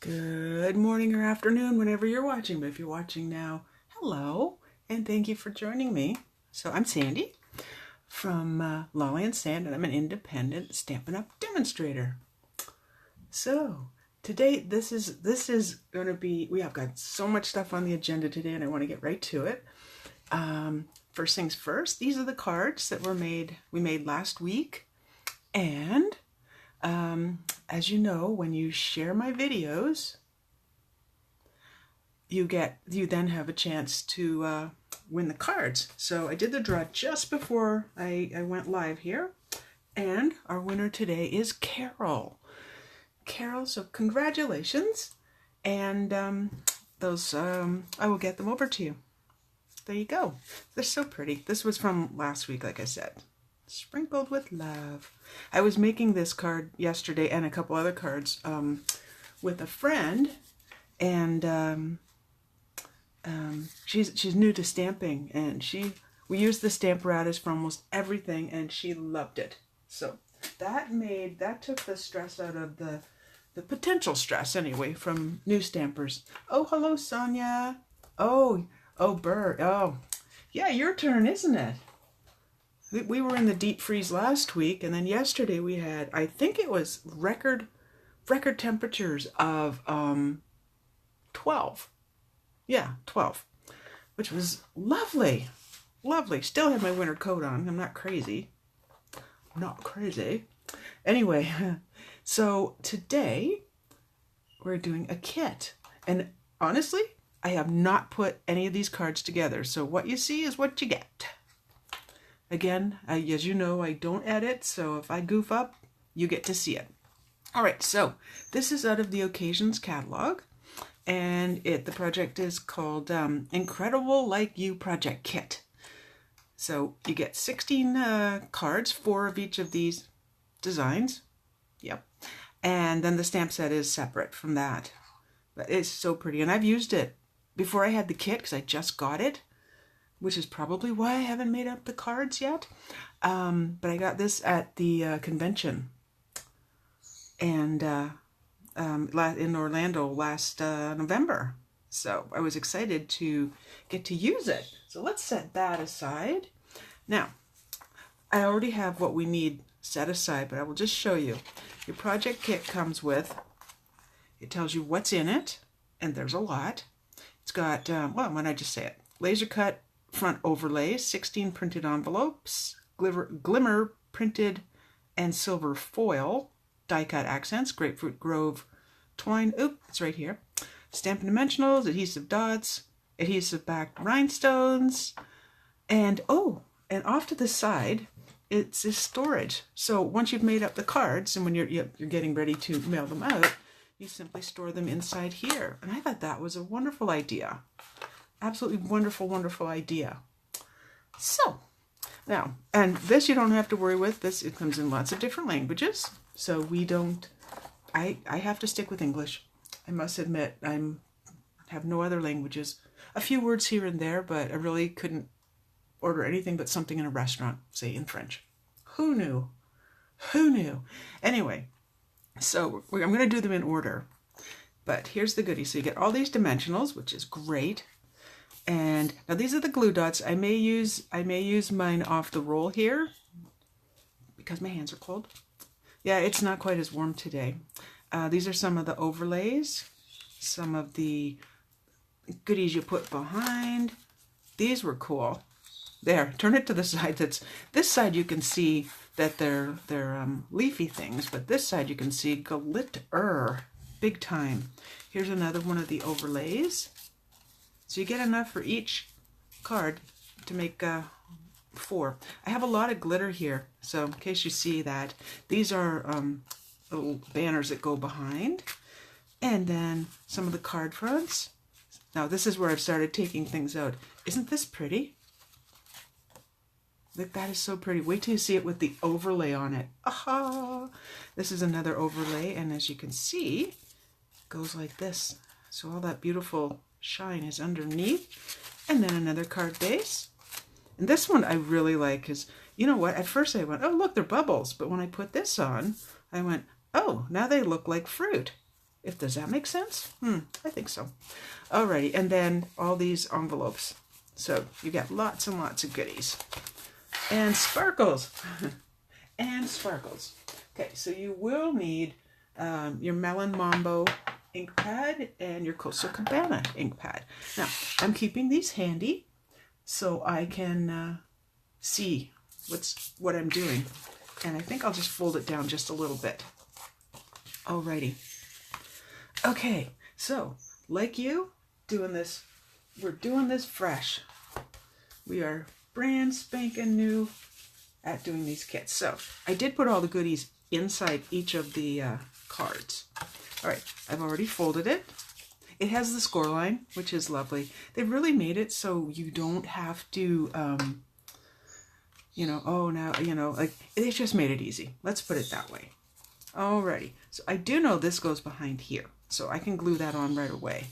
Good morning or afternoon, whenever you're watching. But if you're watching now, hello, and thank you for joining me. So I'm Sandy from Lolly and Sand, and I'm an independent Stampin' Up! Demonstrator. So today, this is going to be, we have got so much stuff on the agenda today, and I want to get right to it. First things first, these are the cards that we made last week, and as you know, when you share my videos, you then have a chance to win the cards. So I did the draw just before I went live here, and our winner today is Carol. Carol, so congratulations, and I will get them over to you. There you go. They're so pretty. This was from last week, like I said. Sprinkled with love. I was making this card yesterday and a couple other cards with a friend, and she's new to stamping, and we used the Stamparatus for almost everything, and she loved it. So that took the stress out of the potential stress anyway from new stampers. Oh, hello, Sonia. Oh, Burr. Oh, yeah, your turn, isn't it? We were in the deep freeze last week, and then yesterday we had, I think it was record temperatures of 12. Yeah, 12, which was lovely. Lovely. Still have my winter coat on. I'm not crazy. Not crazy. Anyway, so today we're doing a kit. And honestly, I have not put any of these cards together. So what you see is what you get. Again, as you know, I don't edit, so if I goof up, you get to see it. All right, so this is out of the Occasions catalog, and the project is called Incredible Like You Project Kit. So you get 16 cards, 4 of each of these designs. Yep. And then the stamp set is separate from that. But it's so pretty, and I've used it before I had the kit because I just got it, which is probably why I haven't made up the cards yet. But I got this at the convention and in Orlando last November. So I was excited to get to use it. So let's set that aside. Now, I already have what we need set aside, but I will just show you. Your project kit comes with, it tells you what's in it, and there's a lot. It's got, well, why don't I just say it? Laser cut front overlays, 16 printed envelopes, glimmer printed and silver foil, die cut accents, grapefruit grove twine, it's right here, Stampin' Dimensionals, adhesive dots, adhesive backed rhinestones, and off to the side, it's this storage. So once you've made up the cards, and when you're getting ready to mail them out, you simply store them inside here. And I thought that was a wonderful idea. Absolutely wonderful, wonderful idea. So now, and this you don't have to worry with. It comes in lots of different languages. So we don't, I have to stick with English. I must admit, have no other languages. A few words here and there, but I really couldn't order anything but something in a restaurant, say in French. Who knew? Who knew? Anyway, so I'm going to do them in order. But here's the goodie. So you get all these dimensionals, which is great. And now these are the glue dots. I may use mine off the roll here because my hands are cold. Yeah, it's not quite as warm today. These are some of the overlays, some of the goodies you put behind. These were cool. There, turn it to the side. This side you can see that they're leafy things, but this side you can see glitter, big time. Here's another one of the overlays. So you get enough for each card to make 4. I have a lot of glitter here, so in case you see that, these are little banners that go behind. And then some of the card fronts. Now this is where I've started taking things out. Isn't this pretty? Look, that is so pretty. Wait till you see it with the overlay on it. Aha! This is another overlay, and as you can see, it goes like this. So all that beautiful shine is underneath, and then another card base. And this one I really like because, you know what, at first I went, oh look, they're bubbles, but when I put this on, I went, oh, now they look like fruit. Does that make sense? I think so. Alrighty, and then all these envelopes. So you got lots and lots of goodies. And sparkles. And sparkles. Okay, so you will need your Melon Mambo ink pad and your Coastal Cabana ink pad. Now, I'm keeping these handy so I can see what I'm doing. And I think I'll just fold it down just a little bit. Alrighty. Okay, so like you, we're doing this fresh. We are brand spanking new at doing these kits. So I did put all the goodies inside each of the cards. All right, I've already folded it. It has the score line, which is lovely. They've really made it so you don't have to, they just made it easy. Let's put it that way. Alrighty, so I do know this goes behind here, so I can glue that on right away.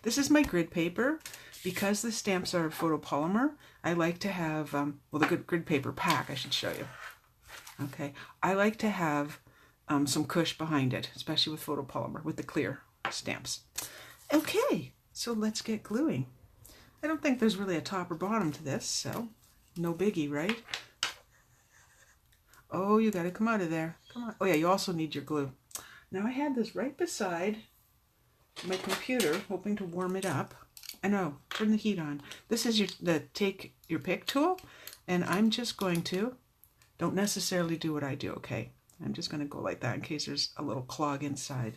This is my grid paper. Because the stamps are photopolymer, I like to have, the grid paper pack, I should show you. Okay, I like to have some cush behind it, especially with photopolymer, with the clear stamps. Okay, so let's get gluing. I don't think there's really a top or bottom to this, so no biggie, right? Oh, you gotta come out of there. Come on. Oh yeah, you also need your glue. Now I had this right beside my computer, hoping to warm it up. I know, turn the heat on. This is the take your pick tool, and I'm just going to, don't necessarily do what I do, okay? I'm just going to go like that in case there's a little clog inside.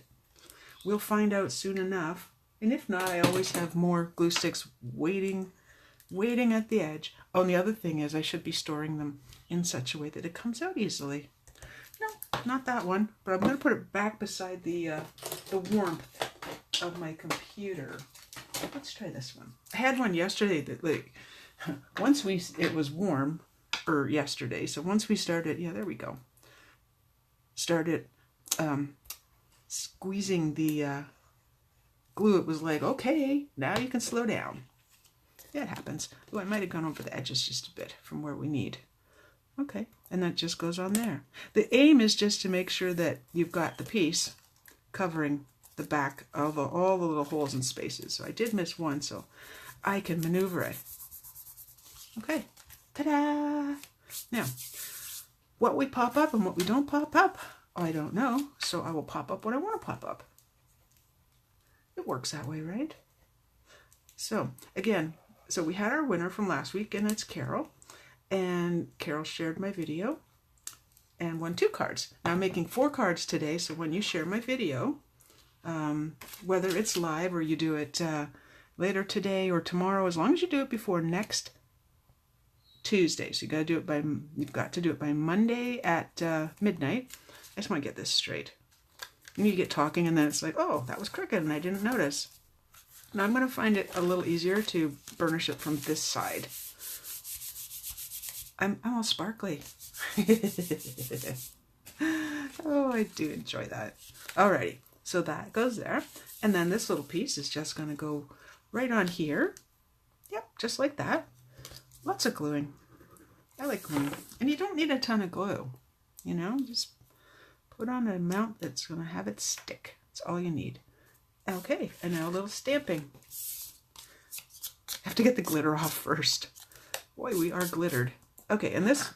We'll find out soon enough, and if not, I always have more glue sticks waiting at the edge. Oh, and the other thing is I should be storing them in such a way that it comes out easily. No, not that one, but I'm going to put it back beside the warmth of my computer. Let's try this one. I had one yesterday that it was warm, yesterday. So once we started, yeah, there we go. Started squeezing the glue, it was like, okay, now you can slow down. Yeah, it happens. Oh, I might have gone over the edges just a bit from where we need. Okay, and that just goes on there. The aim is just to make sure that you've got the piece covering the back of all the little holes and spaces. So I did miss one, so I can maneuver it. Okay, ta-da! Now, what we pop up and what we don't pop up, I don't know. So I will pop up what I want to pop up. It works that way, right? So again, so we had our winner from last week, and it's Carol. And Carol shared my video and won 2 cards. Now I'm making 4 cards today, so when you share my video, whether it's live or you do it later today or tomorrow, as long as you do it before next Tuesday. So you've got to do it by Monday at midnight. I just want to get this straight. And you get talking and then it's like, oh, that was crooked and I didn't notice. Now I'm going to find it a little easier to burnish it from this side. I'm all sparkly. Oh, I do enjoy that. Alrighty. So that goes there. And then this little piece is just going to go right on here. Yep, just like that. Lots of gluing. I like gluing. And you don't need a ton of glue. You know, just put on an amount that's going to have it stick. That's all you need. Okay, and now a little stamping. Have to get the glitter off first. Boy, we are glittered. Okay, and this,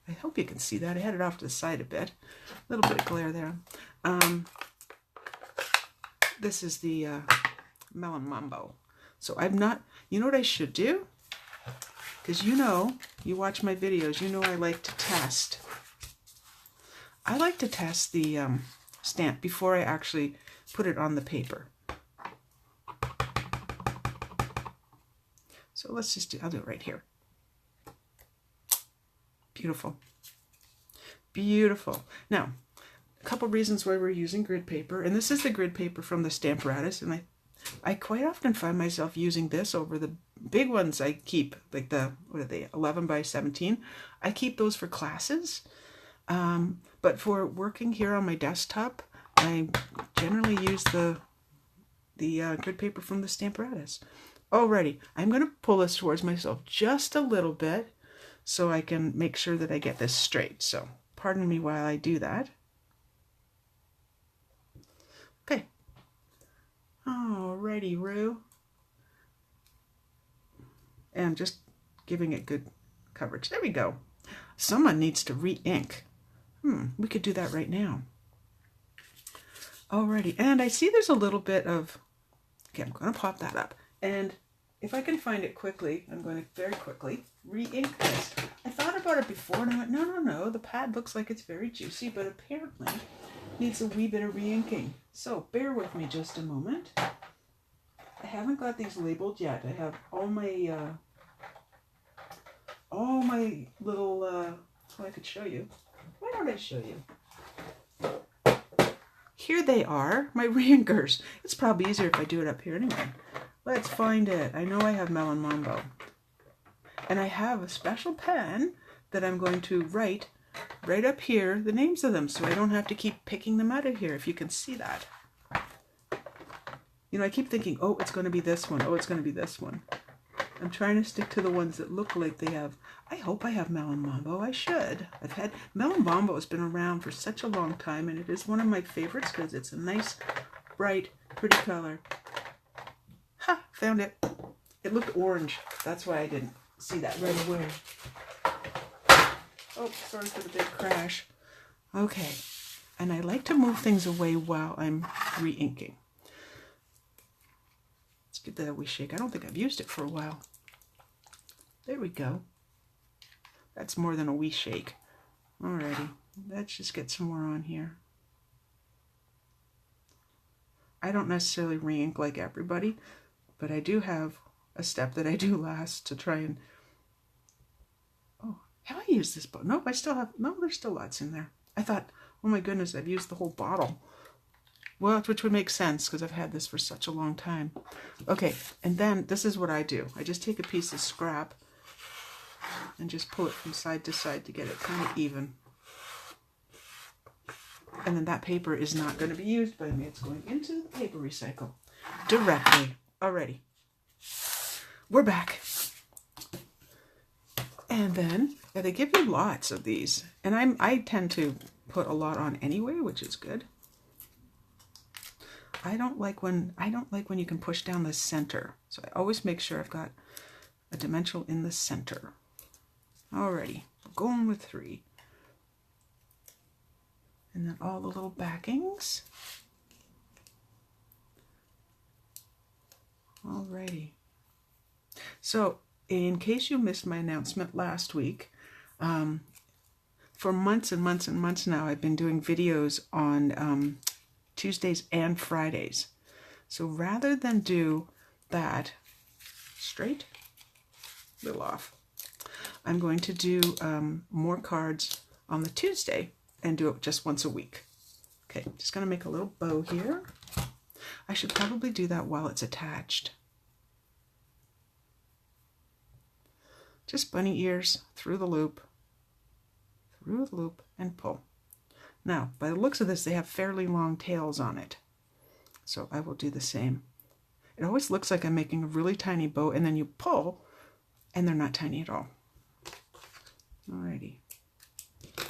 I hope you can see that. I had it off to the side a bit. A little bit of glare there. This is the Melon Mambo. So I'm not, you know what I should do? Because you watch my videos, you know I like to test. I like to test the stamp before I actually put it on the paper. So let's just I'll do it right here. Beautiful. Beautiful. Now, a couple reasons why we're using grid paper, and this is the grid paper from the Stamparatus, and I quite often find myself using this over the big ones I keep, like the, what are they, 11 by 17. I keep those for classes, but for working here on my desktop, I generally use the grid paper from the Stamparatus. Alrighty, I'm going to pull this towards myself just a little bit so I can make sure that I get this straight. So pardon me while I do that. Alrighty, Rue. And just giving it good coverage. There we go. Someone needs to re-ink. We could do that right now. Alrighty, and I see there's a little bit of, okay, I'm going to pop that up. And if I can find it quickly, I'm going to very quickly re-ink this. I thought about it before and I went, no, the pad looks like it's very juicy, but apparently needs a wee bit of re-inking. So bear with me just a moment. I haven't got these labeled yet. I have all my little, so I could show you. Why don't I show you? Here they are, my re-inkers. It's probably easier if I do it up here anyway. Let's find it. I know I have Melon Mambo. And I have a special pen that I'm going to write right up here the names of them so I don't have to keep picking them out of here, if you can see that. You know, I keep thinking, oh, it's going to be this one. Oh, it's going to be this one. I'm trying to stick to the ones that look like they have. I hope I have Melon Mambo. I should. I've had Melon Mambo has been around for such a long time, and it is one of my favorites because it's a nice, bright, pretty color. Ha! Found it. It looked orange. That's why I didn't see that right away. Oh, sorry for the big crash. Okay. And I like to move things away while I'm re-inking. Let's give that a wee shake. I don't think I've used it for a while. There we go. That's more than a wee shake. Alrighty. Let's just get some more on here. I don't necessarily re-ink like everybody, but I do have a step that I do last to try and... Oh, have I used this bottle? Nope, I still have... No, there's still lots in there. I thought, oh my goodness, I've used the whole bottle. Well, which would make sense because I've had this for such a long time. Okay, and then this is what I do. I just take a piece of scrap and just pull it from side to side to get it kind of even. And then that paper is not going to be used by me. It's going into the paper recycle directly. Alrighty. We're back. And then they give you lots of these. And I tend to put a lot on anyway, which is good. I don't like when you can push down the center. So I always make sure I've got a dimensional in the center. Alrighty, we're going with 3. And then all the little backings. Alrighty. So, in case you missed my announcement last week, for months and months and months now, I've been doing videos on Tuesdays and Fridays. So rather than do that straight, a little off, I'm going to do more cards on the Tuesday and do it just once a week. Okay, just going to make a little bow here. I should probably do that while it's attached. Just bunny ears through the loop, and pull. Now, by the looks of this, they have fairly long tails on it. So I will do the same. It always looks like I'm making a really tiny bow, and then you pull, and they're not tiny at all. Alrighty.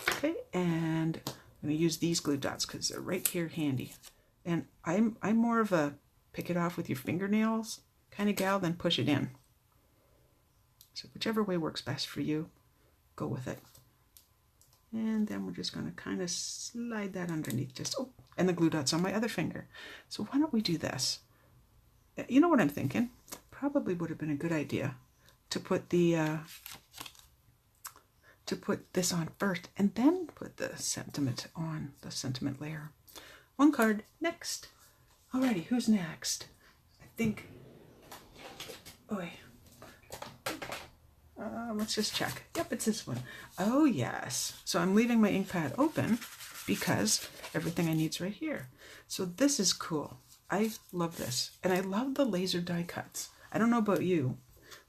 Okay, and I'm going to use these glue dots because they're right here handy. And I'm more of a pick it off with your fingernails kind of gal than push it in. So whichever way works best for you, go with it. And then we're just going to kind of slide that underneath. And the glue dot's on my other finger. So why don't we do this? You know what I'm thinking? Probably would have been a good idea to put this on first and then put the sentiment on, the sentiment layer. One card, next. Alrighty, who's next? I think, let's just check. Yep, it's this one. Oh, yes. So I'm leaving my ink pad open because everything I need is right here. So this is cool. I love this. And I love the laser die cuts. I don't know about you,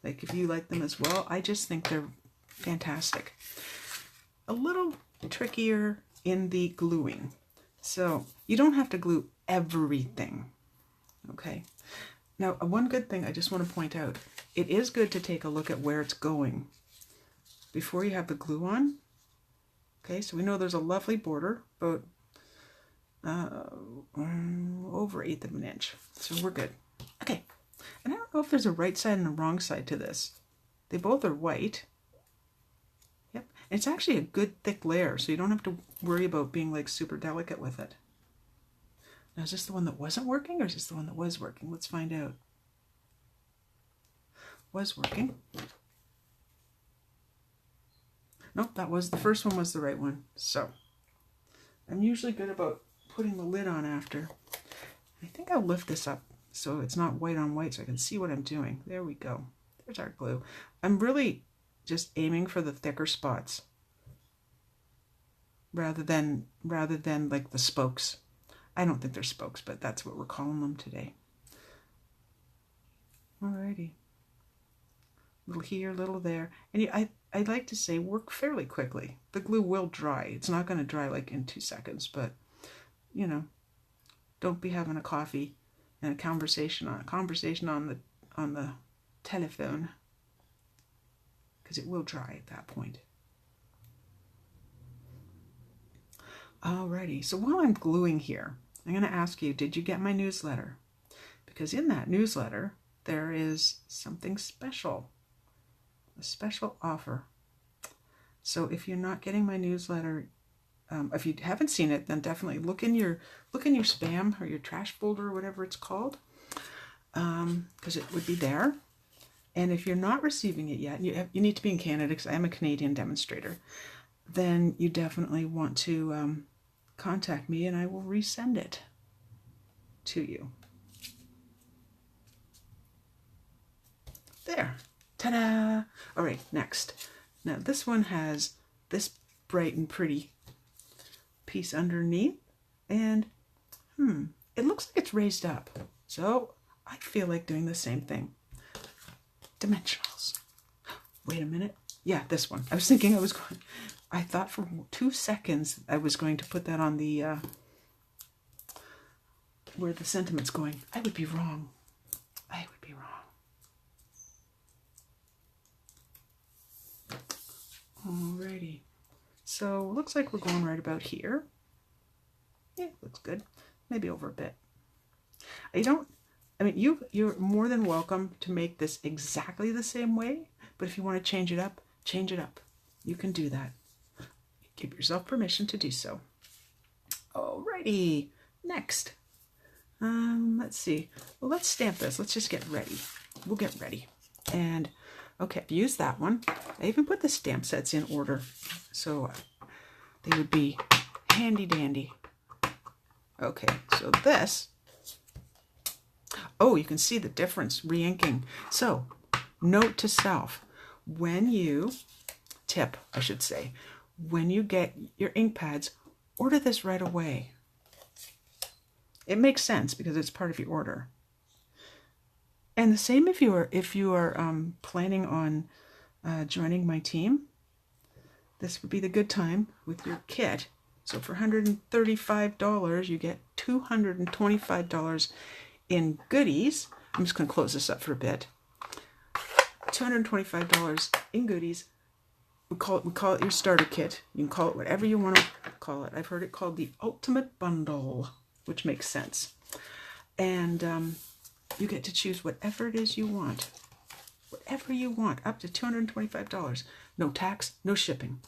like if you like them as well. I just think they're fantastic. A little trickier in the gluing. So you don't have to glue everything. Okay. Now, one good thing I just want to point out, it is good to take a look at where it's going before you have the glue on. Okay, so we know there's a lovely border, about over 1/8 of an inch. So we're good. Okay, And I don't know if there's a right side and a wrong side to this. They both are white. Yep. And it's actually a good thick layer, so you don't have to worry about being like super delicate with it. Now, is this the one that wasn't working, or is this the one that was working? Let's find out. Was working. Nope, that was the first one was the right one. So I'm usually good about putting the lid on after. I think I'll lift this up so it's not white on white so I can see what I'm doing. There we go. There's our glue. I'm really just aiming for the thicker spots rather than like the spokes. I don't think they're spokes, but that's what we're calling them today. Alrighty. Little here, little there. And I'd like to say work fairly quickly. The glue will dry. It's not going to dry like in 2 seconds, but you know, don't be having a coffee and a conversation on the telephone, because it will dry at that point. Alrighty, so while I'm gluing here, I'm going to ask you, did you get my newsletter? Because in that newsletter, there is something special, a special offer. So if you're not getting my newsletter, if you haven't seen it, then definitely look in your spam or your trash folder or whatever it's called, because it would be there. And if you're not receiving it yet, you need to be in Canada because I am a Canadian demonstrator, then you definitely want to contact me and I will resend it to you. There. Ta-da! All right, next. Now this one has this bright and pretty piece underneath, and it looks like it's raised up. So I feel like doing the same thing. Dimensionals. Wait a minute. Yeah, this one. I thought for 2 seconds I was going to put that on the where the sentiment's going. I would be wrong. I would be wrong. Alrighty. So looks like we're going right about here. Yeah, looks good. Maybe over a bit. You're more than welcome to make this exactly the same way, but if you want to change it up, change it up. You can do that. Give yourself permission to do so. Alrighty, next. Let's see. Well, let's stamp this. Let's just get ready. We'll get ready. And okay, I've used that one. I even put the stamp sets in order, so they would be handy dandy. Okay, so this. Oh, you can see the difference, re-inking. So, note to self, when you get your ink pads, order this right away. It makes sense because it's part of your order. And the same if you are planning on joining my team. This would be the good time with your kit. So for $135, you get $225 in goodies. I'm just going to close this up for a bit. $225 in goodies. We call it your starter kit. You can call it whatever you want to call it. I've heard it called the ultimate bundle, which makes sense. And you get to choose whatever it is you want. Whatever you want, up to $225. No tax, no shipping.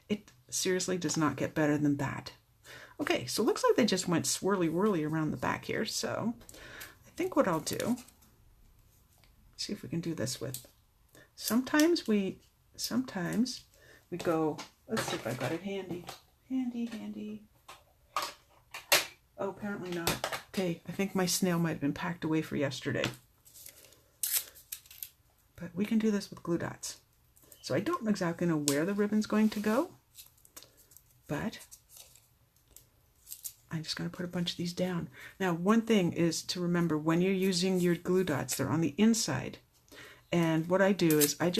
It seriously does not get better than that. Okay, so it looks like they just went swirly-whirly around the back here. So I think what I'll do, see if we can do this with. Sometimes we go, let's see if I got it handy. Handy. Oh, apparently not. Okay, I think my snail might have been packed away for yesterday. But we can do this with glue dots. So I don't exactly know where the ribbon's going to go, but I'm just going to put a bunch of these down. Now, one thing is to remember when you're using your glue dots, they're on the inside. And what I do is I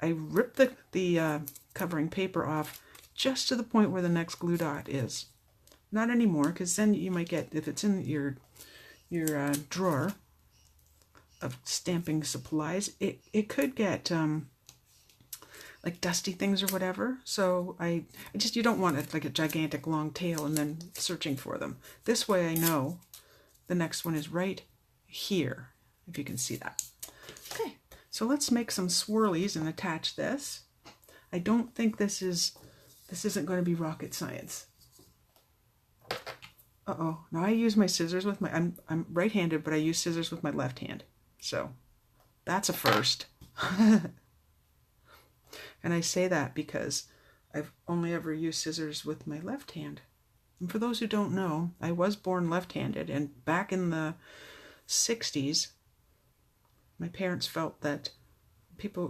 rip the covering paper off just to the point where the next glue dot is. Not anymore, because then you might get, if it's in your drawer of stamping supplies, it could get like dusty things or whatever. So you don't want it like a gigantic long tail and then searching for them. This way I know the next one is right here. if you can see that. Okay, so let's make some swirlies and attach this. I don't think this isn't going to be rocket science. Uh-oh. Now I use my scissors with my, I'm right-handed, but I use scissors with my left hand. So that's a first. And I say that because I've only ever used scissors with my left hand. And for those who don't know, I was born left-handed, and back in the 60s, my parents felt that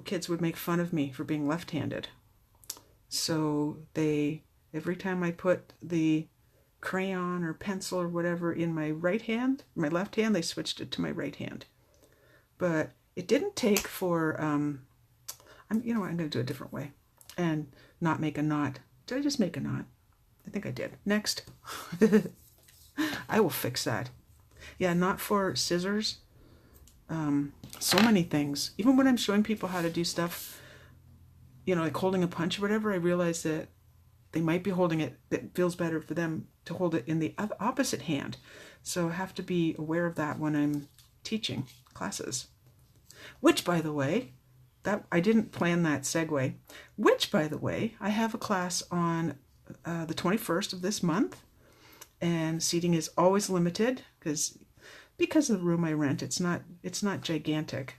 kids would make fun of me for being left-handed. So every time I put the crayon or pencil or whatever in my right hand, my left hand, they switched it to my right hand. But it didn't take for, you know what, I'm going to do it a different way and not make a knot. Did I just make a knot? I think I did. Next. I will fix that. Yeah, not for scissors. So many things. Even when I'm showing people how to do stuff, you know, like holding a punch or whatever, I realize that they might be holding it, it feels better for them to hold it in the opposite hand. So I have to be aware of that when I'm teaching classes. Which, by the way, that I didn't plan that segue. Which, by the way, I have a class on the 21st of this month, and seating is always limited because of the room I rent. It's not gigantic.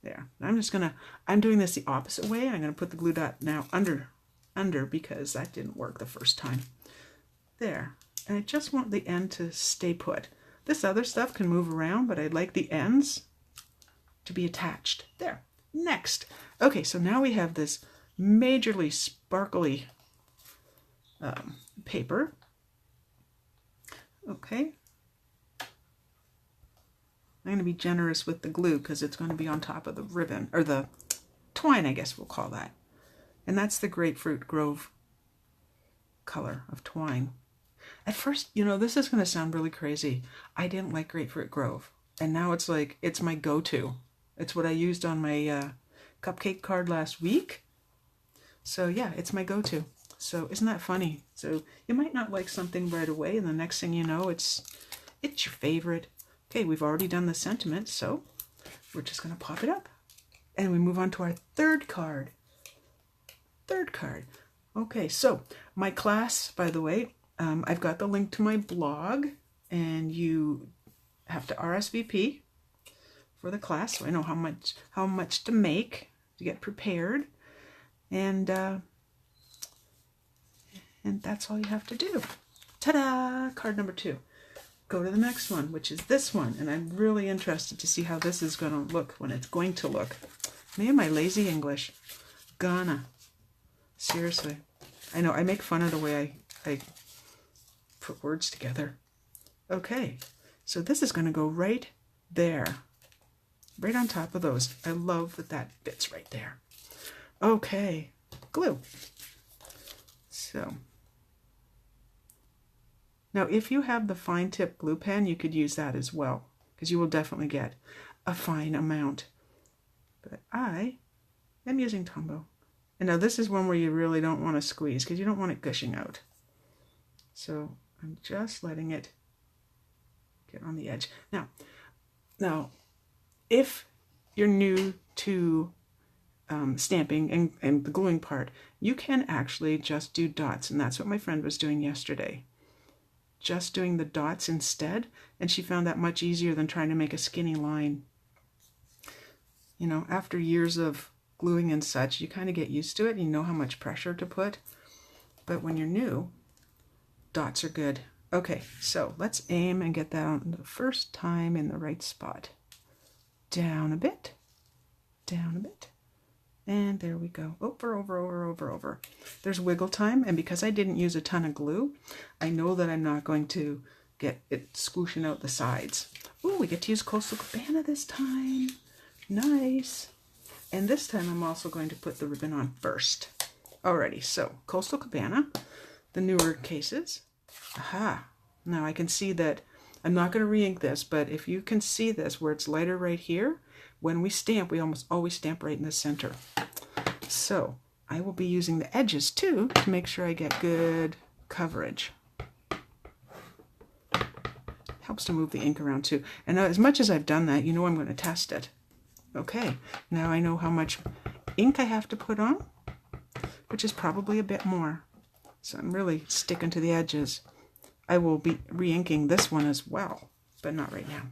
There. I'm doing this the opposite way. I'm gonna put the glue dot now under because that didn't work the first time. There. And I just want the end to stay put. This other stuff can move around, but I'd like the ends to be attached. There. Next. Okay, so now we have this majorly sparkly paper. Okay. I'm going to be generous with the glue because it's going to be on top of the ribbon, or the twine, I guess we'll call that. And that's the Grapefruit Grove color of twine. At first, you know, this is going to sound really crazy. I didn't like Grapefruit Grove. And now it's like, it's my go-to. It's what I used on my cupcake card last week. So yeah, it's my go-to. So isn't that funny? So you might not like something right away, and the next thing you know, it's your favorite. Okay, we've already done the sentiment, so we're just going to pop it up. And we move on to our third card. Third card. Okay, so my class, by the way, I've got the link to my blog, and you have to RSVP for the class, so I know how much to make to get prepared, and that's all you have to do. Ta-da! Card number 2. Go to the next one, which is this one, and I'm really interested to see how this is going to look when it's going to look. Me and my lazy English. Gonna. Seriously. I know, I make fun of the way I put words together. Okay, so this is going to go right there. Right on top of those. I love that fits right there. Okay, glue. So, now if you have the fine tip glue pen, you could use that as well, because you will definitely get a fine amount. But I am using Tombow. And now this is one where you really don't want to squeeze, because you don't want it gushing out. So I'm just letting it get on the edge. Now, if you're new to stamping and the gluing part, you can actually just do dots, and that's what my friend was doing yesterday. Just doing the dots instead, and she found that much easier than trying to make a skinny line. You know, after years of gluing and such, you kind of get used to it, and you know how much pressure to put. But when you're new, dots are good. Okay, so let's aim and get that on the first time in the right spot. Down a bit, down a bit, and there we go. Over, over, over, over, over. There's wiggle time, and because I didn't use a ton of glue, I know that I'm not going to get it squooshing out the sides. Ooh, we get to use Coastal Cabana this time. Nice. And this time I'm also going to put the ribbon on first. Alrighty, so Coastal Cabana, the newer cases. Aha. Now I can see that I'm not going to re-ink this, but if you can see this where it's lighter right here, when we stamp, we almost always stamp right in the center. So I will be using the edges too to make sure I get good coverage. Helps to move the ink around too. And as much as I've done that, you know I'm going to test it. Okay, now I know how much ink I have to put on, which is probably a bit more. So I'm really sticking to the edges. I will be re-inking this one as well, but not right now.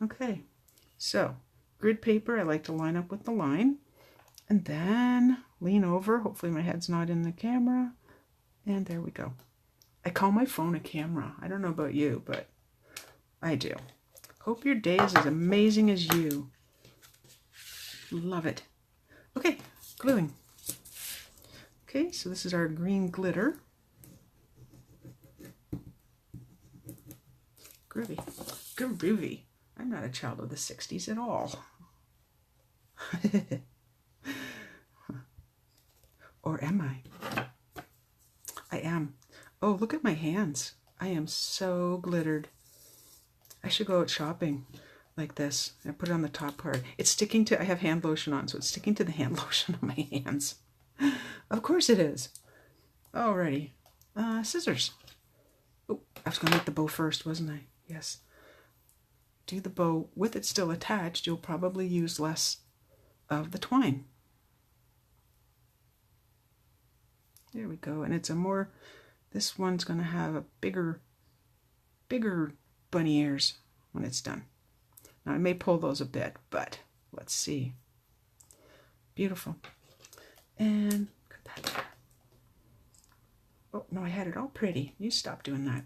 Okay, so grid paper, I like to line up with the line, and then lean over. Hopefully my head's not in the camera. And there we go. I call my phone a camera. I don't know about you, but I do. Hope your day is as amazing as you. Love it. Okay, gluing. Okay, so this is our green glitter. Groovy. Groovy. I'm not a child of the 60s at all. Or am I? I am. Oh, look at my hands. I am so glittered. I should go out shopping like this. I put it on the top part. It's sticking to, I have hand lotion on, so it's sticking to the hand lotion on my hands. Of course it is. Alrighty. Scissors. Oh, I was going to make the bow first, wasn't I? Yes. Do the bow with it still attached. You'll probably use less of the twine. There we go. And it's a more, this one's going to have a bigger bunny ears when it's done. Now I may pull those a bit, but let's see. Beautiful. And cut that there. Oh, no, I had it all pretty. You stop doing that.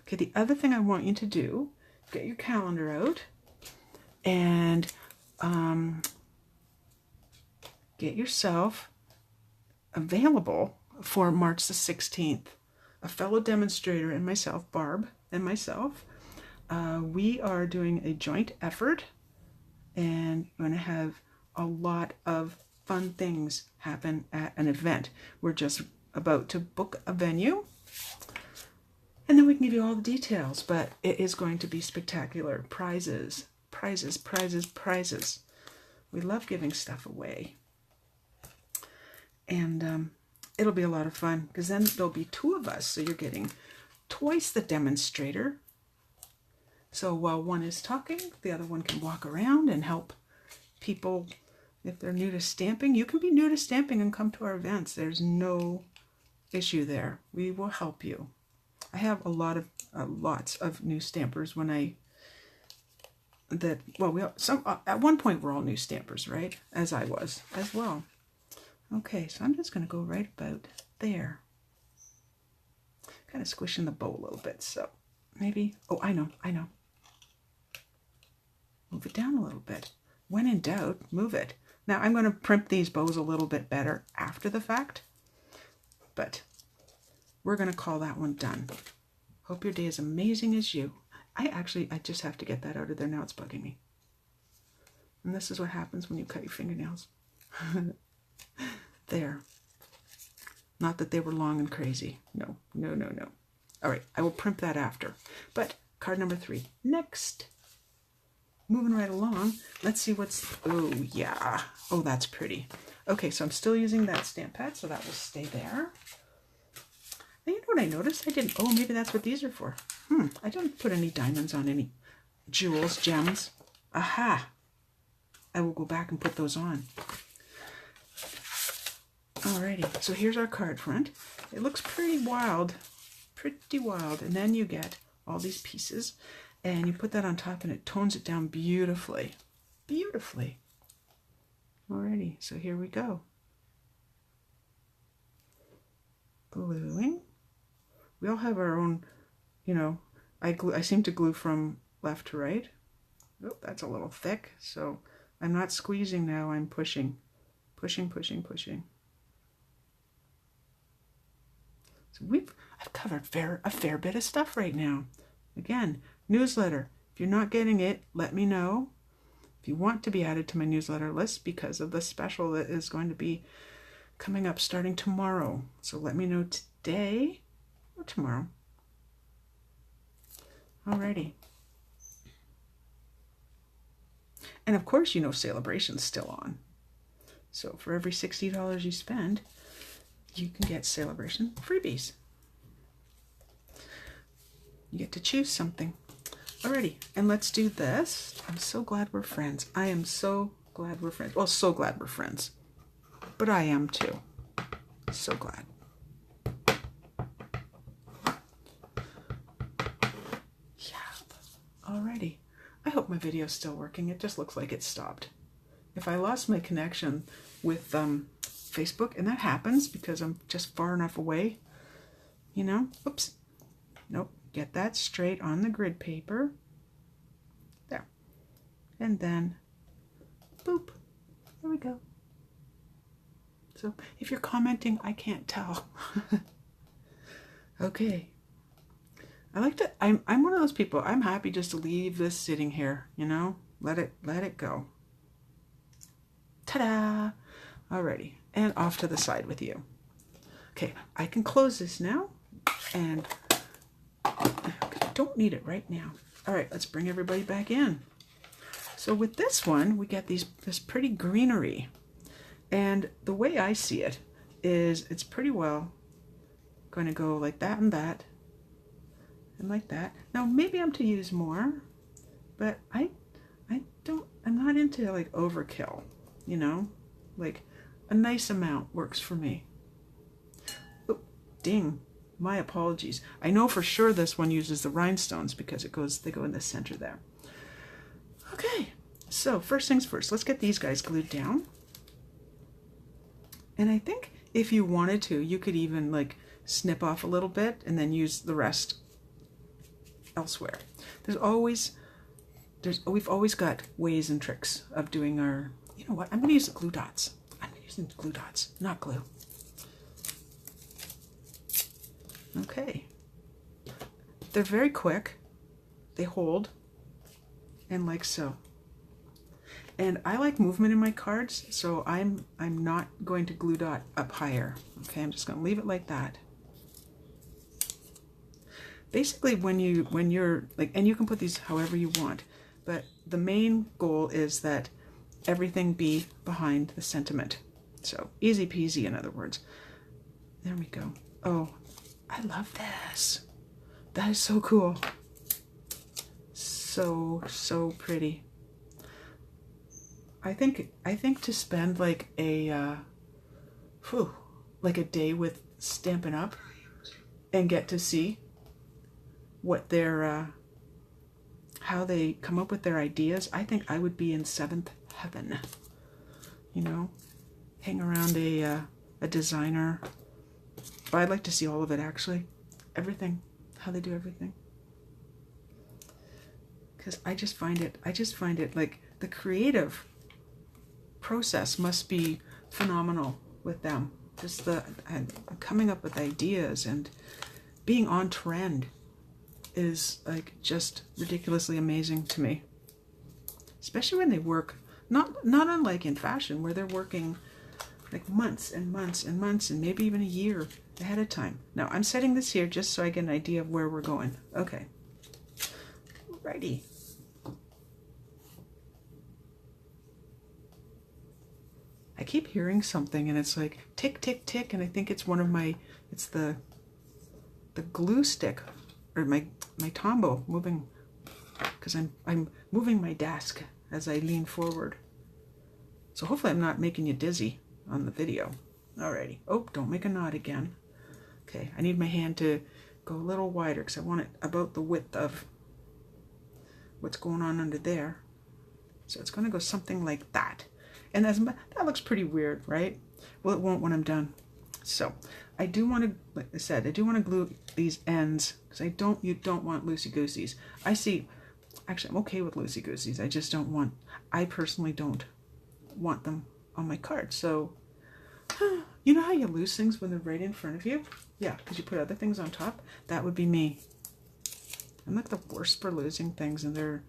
Okay, the other thing I want you to do, get your calendar out and get yourself available for March the 16th. A fellow demonstrator and myself, Barb, and myself, we are doing a joint effort and going to have a lot of fun things happen at an event. We're just about to book a venue and then we can give you all the details, but it is going to be spectacular. Prizes, prizes, prizes, prizes. We love giving stuff away. And it'll be a lot of fun because then there'll be two of us. So you're getting twice the demonstrator. So while one is talking, the other one can walk around and help people. If they're new to stamping, you can be new to stamping and come to our events. There's no issue there. We will help you. I have a lot of lots of new stampers when at one point we're all new stampers, right? As I was as well. Okay, so I'm just going to go right about there. Kind of squishing the bow a little bit, so maybe, oh, I know. Move it down a little bit. When in doubt, move it. Now I'm going to primp these bows a little bit better after the fact, but we're going to call that one done. Hope your day is amazing as you. I just have to get that out of there now. It's bugging me. And this is what happens when you cut your fingernails. There. Not that they were long and crazy. No. All right, I will primp that after. But card number 3. Next. Moving right along. Let's see what's, oh yeah. Oh, that's pretty. Okay, so I'm still using that stamp pad, so that will stay there. And you know what I noticed? Oh, maybe that's what these are for. I didn't put any diamonds on any jewels, gems. Aha. I will go back and put those on. Alrighty, so here's our card front. It looks pretty wild, and then you get all these pieces, and you put that on top, and it tones it down beautifully. Alrighty, so here we go. Gluing. We all have our own, I seem to glue from left to right. Oh, that's a little thick, so I'm not squeezing now, I'm pushing. Pushing. So I've covered a fair bit of stuff right now. Again, newsletter. If you're not getting it, let me know. If you want to be added to my newsletter list because of the special that is going to be coming up starting tomorrow. So let me know today or tomorrow. Alrighty. And of course, Celebration's still on. So for every $60 you spend, you can get Celebration freebies. You get to choose something. Alrighty, and let's do this. I'm so glad we're friends. I am so glad we're friends. Well, so glad we're friends. But I am too. So glad. Yeah. Alrighty. I hope my video's still working. It just looks like it stopped. If I lost my connection with Facebook, and that happens because I'm just far enough away, you know, oops. Nope. Get that straight on the grid paper. There. And then, boop. There we go. So if you're commenting, I can't tell. Okay. I like to, I'm one of those people, I'm happy just to leave this sitting here, you know? Let it go. Ta-da! Alrighty. And off to the side with you. Okay, I can close this now. And I don't need it right now. All right, let's bring everybody back in. So with this one, we get this pretty greenery. And the way I see it is it's pretty well going to go like that and that and like that. Now, maybe I'm to use more, but I'm not into like overkill, you know? Like a nice amount works for me. Oh, ding. My apologies. I know for sure this one uses the rhinestones because they go in the center there. Okay, so first things first, let's get these guys glued down. And I think if you wanted to, you could even like snip off a little bit and then use the rest elsewhere. We've always got ways and tricks of doing our, you know what, I'm going to use the glue dots. I'm using glue dots, not glue. Okay. They're very quick. They hold. And like so. And I like movement in my cards, so I'm not going to glue dot up higher. Okay, I'm just going to leave it like that. Basically, when you're like, and you can put these however you want, but the main goal is that everything be behind the sentiment. So easy peasy, in other words. There we go. Oh, I love this. That is so cool. So pretty. I think to spend like a day with Stampin' Up and get to see what their how they come up with their ideas, I think I would be in seventh heaven. You know, hang around a designer. But I'd like to see all of it, actually. Everything. How they do everything. Because I just find it like the creative process must be phenomenal with them. Just the coming up with ideas and being on trend is like just ridiculously amazing to me. Especially when they work, not unlike in fashion, where they're working like months and months and months and maybe even a year ahead of time. Now, I'm setting this here just so I get an idea of where we're going. Okay. Righty. I keep hearing something and it's like tick, tick, tick, and I think it's it's the glue stick or my Tombow moving, because I'm moving my desk as I lean forward. So hopefully I'm not making you dizzy on the video. Alrighty. Oh, don't make a knot again. Okay, I need my hand to go a little wider because I want it about the width of what's going on under there. So it's going to go something like that. And that looks pretty weird, right? Well, it won't when I'm done. So I do want to, like I said, I do want to glue these ends because you don't want loosey-gooseys. Actually, I'm okay with loosey-gooseys. I personally don't want them on my card. So, you know how you lose things when they're right in front of you? Yeah, because you put other things on top. That would be me. I'm like the worst for losing things, and they're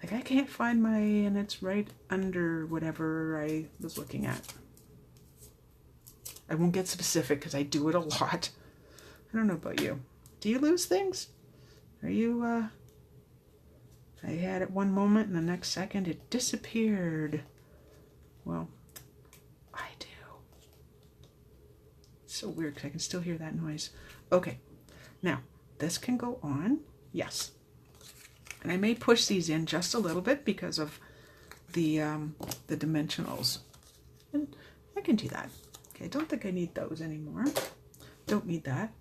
like, I can't find and it's right under whatever I was looking at. I won't get specific because I do it a lot. I don't know about you. Do you lose things? Are you, I had it one moment and the next second it disappeared. Well, I do. It's so weird because I can still hear that noise. Okay, now this can go on Yes. And I may push these in just a little bit because of the dimensionals. And I can do that. Okay, I don't think I need those anymore. Don't need that.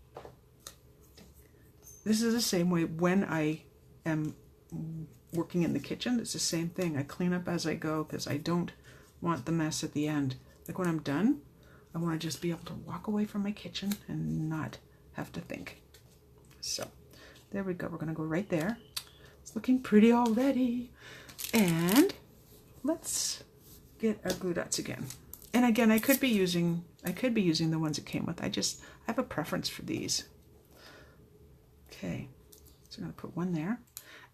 This is the same way when I am working in the kitchen. It's the same thing. I clean up as I go because I don't want the mess at the end. Like when I'm done, I want to just be able to walk away from my kitchen and not have to think. So there we go. We're going to go right there. It's looking pretty already. And let's get our glue dots again. And again, I could be using the ones it came with. I have a preference for these. Okay, so I'm going to put one there.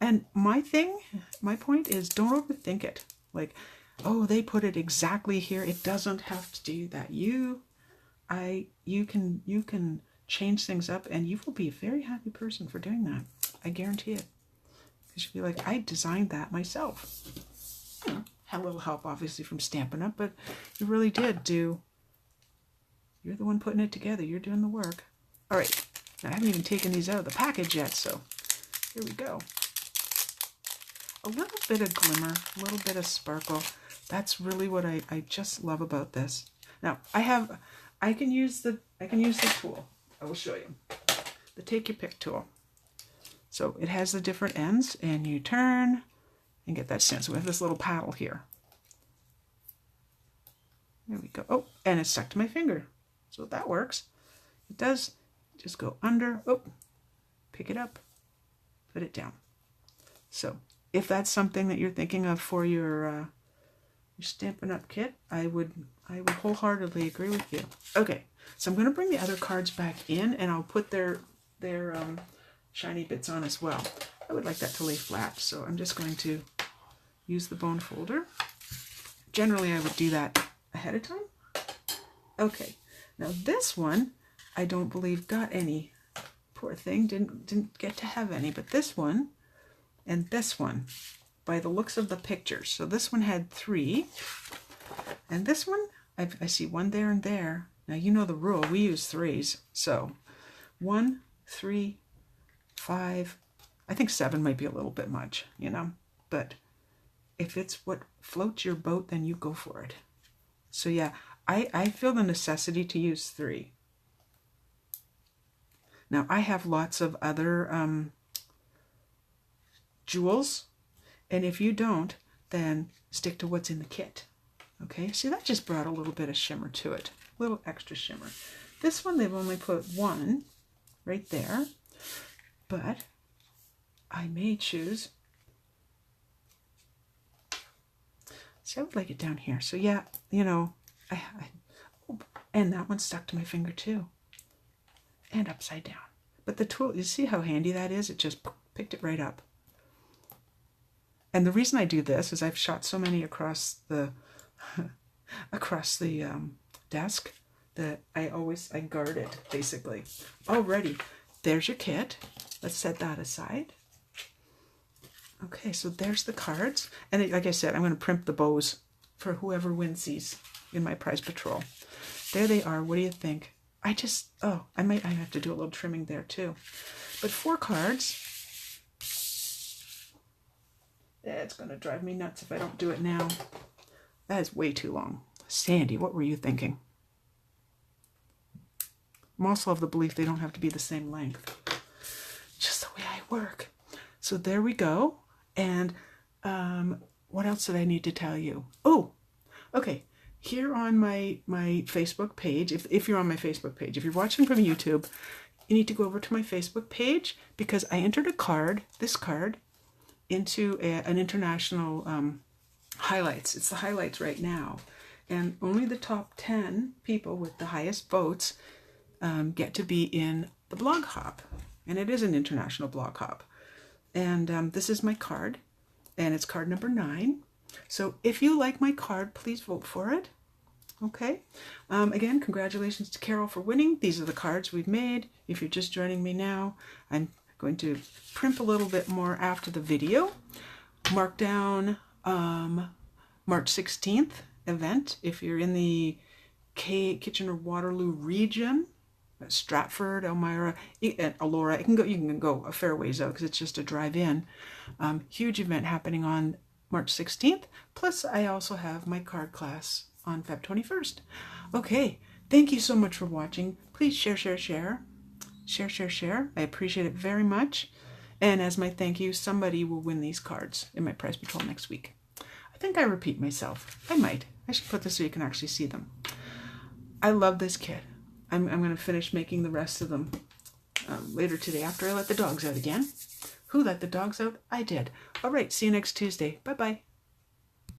And my point is, don't overthink it. Like, oh, they put it exactly here. It doesn't have to do that. You can change things up, and you will be a very happy person for doing that. I guarantee it. Because you'll be like, I designed that myself. You know, had a little help, obviously, from Stampin' Up, but you really did do. You're the one putting it together. You're doing the work. All right. Now, I haven't even taken these out of the package yet, so here we go. A little bit of glimmer, a little bit of sparkle. That's really what I just love about this. Now, I can use the tool. I will show you. The Take Your Pick tool. So it has the different ends, and you turn and get that stamp. So we have this little paddle here. There we go. Oh, and it's stuck to my finger. So that works. It does. Just go under. Oh, pick it up. Put it down. So if that's something that you're thinking of for your Stampin' Up kit, I would wholeheartedly agree with you. Okay, so I'm going to bring the other cards back in, and I'll put their shiny bits on as well. I would like that to lay flat, so I'm just going to use the bone folder. Generally, I would do that ahead of time. Okay, now this one, I don't believe got any. Poor thing, didn't get to have any, but this one and this one, by the looks of the pictures. So this one had 3, and this one, I see 1 there and there. Now you know the rule, we use 3s. So 1, 3, 5, I think 7 might be a little bit much, you know, but if it's what floats your boat, then you go for it. So yeah, I feel the necessity to use 3. Now I have lots of other jewels, and if you don't, then stick to what's in the kit. Okay, see, that just brought a little bit of shimmer to it, a little extra shimmer. This one, they've only put 1 right there, but I may choose. See, I would like it down here. So yeah, you know, and that one stuck to my finger too, and upside down. But the tool, you see how handy that is? It just picked it right up. And the reason I do this is I've shot so many across the desk that I guard it, basically. Alrighty, there's your kit. Let's set that aside. Okay, so there's the cards. And like I said, I'm going to primp the bows for whoever wins these in my prize patrol. There they are. What do you think? I have to do a little trimming there too. But 4 cards. It's going to drive me nuts if I don't do it now. That is way too long. Sandy, what were you thinking? I'm also of the belief they don't have to be the same length. Just the way I work. So there we go. And what else did I need to tell you? Oh, okay. Here on my Facebook page, if you're on my Facebook page, if you're watching from YouTube, you need to go over to my Facebook page because I entered this card, into an international highlights. It's the highlights right now. And only the top 10 people with the highest votes get to be in the blog hop. And it is an international blog hop. And this is my card. And it's card number 9. So if you like my card, please vote for it. Okay. Again, congratulations to Carol for winning. These are the cards we've made. If you're just joining me now, I'm going to primp a little bit more after the video. Mark down March 16th event. If you're in the Kitchener-Waterloo region, Stratford, Elmira, and Elora. You can go a fair ways out because it's just a drive-in. Huge event happening on March 16th. Plus, I also have my card class on Feb 21st. Okay, thank you so much for watching. Please share, share, share. Share, share, share. I appreciate it very much. And as my thank you, somebody will win these cards in my prize patrol next week. I think I repeat myself. I might. I should put this so you can actually see them. I love this kit. I'm going to finish making the rest of them later today after I let the dogs out again. Who let the dogs out? I did. All right, see you next Tuesday. Bye-bye.